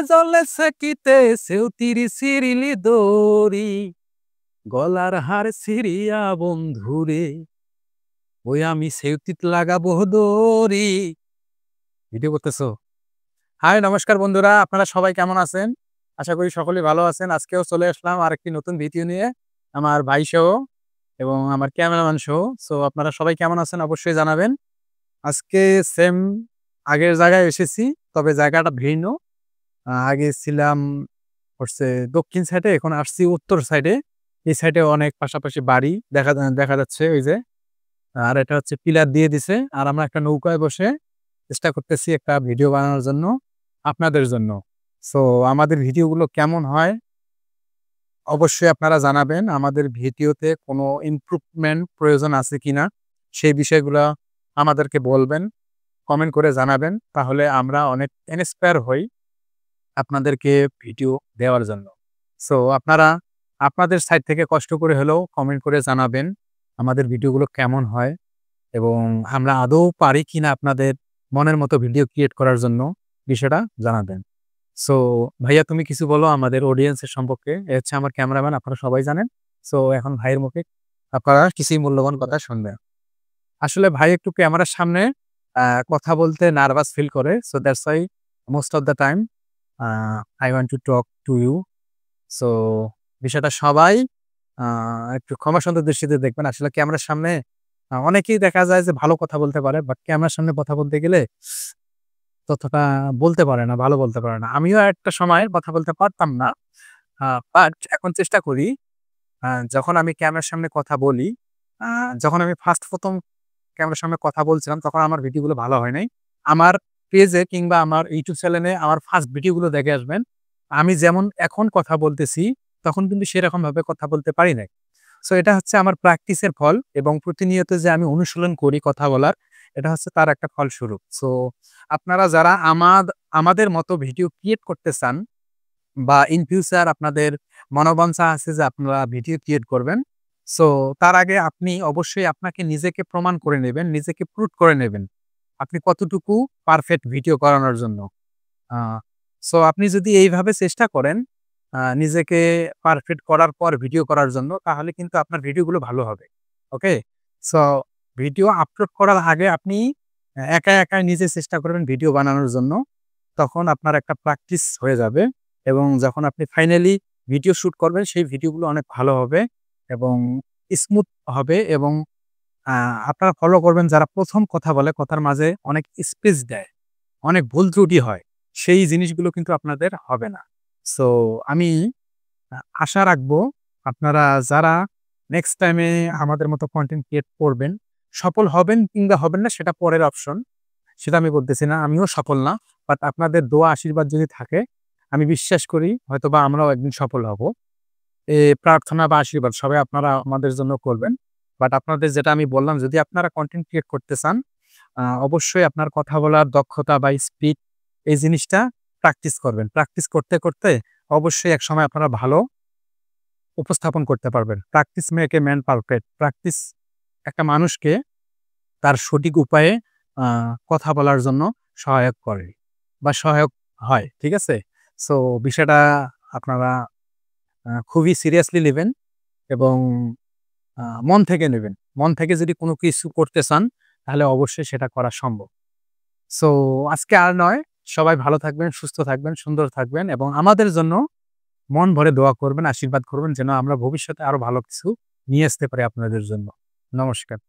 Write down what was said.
জলে সেকিতে সেউতিরি সিরিলি দড়ি গলার হার সিরিয়া বন্ধুরে ওই আমি সেউতিত লাগাবো দড়ি। ভিডিও করতেছো? হাই নমস্কার বন্ধুরা, আপনারা সবাই কেমন আছেন? আশা করি সকলেই ভালো আছেন। আজকেও চলে আসলাম আরেকটি নতুন ভিডিও নিয়ে, আমার ভাই সহ এবং আমার ক্যামেরাম্যান সহ। সো আপনারা সবাই কেমন আছেন অবশ্যই জানাবেন। আজকে সেম আগের জায়গায় এসেছি, তবে জায়গাটা ভিন্ন। আগে ছিলাম হচ্ছে দক্ষিণ সাইডে, এখন আসছি উত্তর সাইডে। এই সাইডে অনেক পাশাপাশি বাড়ি দেখা যাচ্ছে ওই যে। আর এটা হচ্ছে পিলার দিয়ে দিছে। আর আমরা একটা নৌকায় বসে চেষ্টা করতেছি একটা ভিডিও বানানোর জন্য, আপনাদের জন্য। সো আমাদের ভিডিওগুলো কেমন হয় অবশ্যই আপনারা জানাবেন। আমাদের ভিডিওতে কোনো ইমপ্রুভমেন্ট প্রয়োজন আছে কিনা সেই বিষয়গুলো আমাদেরকে বলবেন, কমেন্ট করে জানাবেন। তাহলে আমরা অনেক ইন্সপায়ার হই আপনাদেরকে ভিডিও দেওয়ার জন্য। সো আপনারা আপনাদের সাইড থেকে কষ্ট করে হলেও কমেন্ট করে জানাবেন আমাদের ভিডিওগুলো কেমন হয় এবং আমরা আদৌ পারি কিনা আপনাদের মনের মতো ভিডিও ক্রিয়েট করার জন্য, বিষয়টা জানাবেন। সো ভাইয়া তুমি কিছু বলো আমাদের অডিয়েন্সের সম্পর্কে। এ হচ্ছে আমার ক্যামেরাম্যান, আপনারা সবাই জানেন। সো এখন ভাইয়ের মুখে আপনারা কিছুই মূল্যবান কথা শুনবেন। আসলে ভাই একটু ক্যামেরার সামনে কথা বলতে নার্ভাস ফিল করে। So that's why most of the time I want to talk to you. So বিষয়টা সবাই একটু ক্ষমাসুন্দর দৃষ্টিতে দেখবেন। আসলে ক্যামেরার সামনে অনেকেই দেখা যায় যে ভালো কথা বলতে পারে, বাট ক্যামেরার সামনে কথা বলতে গেলে ততটা বলতে পারে না, ভালো বলতে পারে না। আমিও একটা সময় কথা বলতে পারতাম না। বাট এখন চেষ্টা করি। যখন আমি ক্যামেরার সামনে কথা বলি, আ যখন আমি প্রথম ক্যামেরার সামনে কথা বলছিলাম, তখন আমার ভিডিওগুলো ভালো হয় নাই। আমার পেজে কিংবা আমার ইউটিউব চ্যানেলে আমার ফার্স্ট ভিডিওগুলো দেখে আসবেন। আমি যেমন এখন কথা বলতেছি, তখন কিন্তু সেরকমভাবে কথা বলতে পারি নাই। সো এটা হচ্ছে আমার প্র্যাকটিসের ফল এবং প্রতিনিয়ত যে আমি অনুশীলন করি কথা বলার, এটা হচ্ছে তার একটা ফলস্বরূপ। সো আপনারা যারা আমাদের মতো ভিডিও ক্রিয়েট করতে চান বা ইন ফিউচার আপনাদের মনোবাঞ্ছা আছে যে আপনারা ভিডিও ক্রিয়েট করবেন, সো তার আগে আপনি অবশ্যই আপনাকে নিজেকে প্রমাণ করে নেবেন, নিজেকে প্রুভ করে নেবেন আপনি কতটুকু পারফেক্ট ভিডিও করানোর জন্য। আ সো আপনি যদি এইভাবে চেষ্টা করেন নিজেকে পারফেক্ট করার পর ভিডিও করার জন্য, তাহলে কিন্তু আপনার ভিডিওগুলো ভালো হবে। ওকে? সো ভিডিও আপলোড করার আগে আপনি একাই নিজে চেষ্টা করবেন ভিডিও বানানোর জন্য। তখন আপনার একটা প্র্যাকটিস হয়ে যাবে এবং যখন আপনি ফাইনালি ভিডিও শুট করবেন, সেই ভিডিওগুলো অনেক ভালো হবে এবং স্মুথ হবে এবং আ আপনারা ফলো করবেন যারা ১ম কথা বলে, কথার মাঝে অনেক স্পেস দেয়, অনেক ভুল ত্রুটি হয়। সেই জিনিসগুলো কিন্তু আপনাদের হবে না। সো আমি আশা রাখবো আপনারা যারা নেক্সট টাইমে আমাদের মতো কনটেন্ট ক্রিয়েট করবেন, সফল হবেন কিংবা হবেন না সেটা পরের অপশন। সেটা আমি বলতেছি না, আমিও সফল না। বাট আপনাদের দোয়া আশীর্বাদ যদি থাকে, আমি বিশ্বাস করি হয়তোবা আমরাও একদিন সফল হব। প্রার্থনা বা আশীর্বাদ সবাই আপনারা আমাদের জন্য করবেন। বাট আপনাদের যেটা আমি বললাম, যদি আপনারা কনটেন্ট ক্রিয়েট করতে চান, অবশ্যই আপনার কথা বলার দক্ষতা বা স্পিড এই জিনিসটা প্র্যাকটিস করবেন। প্র্যাকটিস করতে অবশ্যই একসময় আপনারা ভালো উপস্থাপন করতে পারবেন। Practice make a man perfect. Practice একটা মানুষকে তার সঠিক উপায়ে আ কথা বলার জন্য সহায়ক করে বা সহায়ক হয়। ঠিক আছে? সো বিষয়টা আপনারা খুবই সিরিয়াসলি নিবেন এবং মন থেকে নেবেন। মন থেকে যদি কোনো কিছু করতে চান, তাহলে অবশ্যই সেটা করা সম্ভব। সো আজকে আর নয়, সবাই ভালো থাকবেন, সুস্থ থাকবেন, সুন্দর থাকবেন এবং আমাদের জন্য মন ভরে দোয়া করবেন, আশীর্বাদ করবেন যেন আমরা ভবিষ্যতে আরো ভালো কিছু নিয়ে আসতে পারি আপনাদের জন্য। নমস্কার।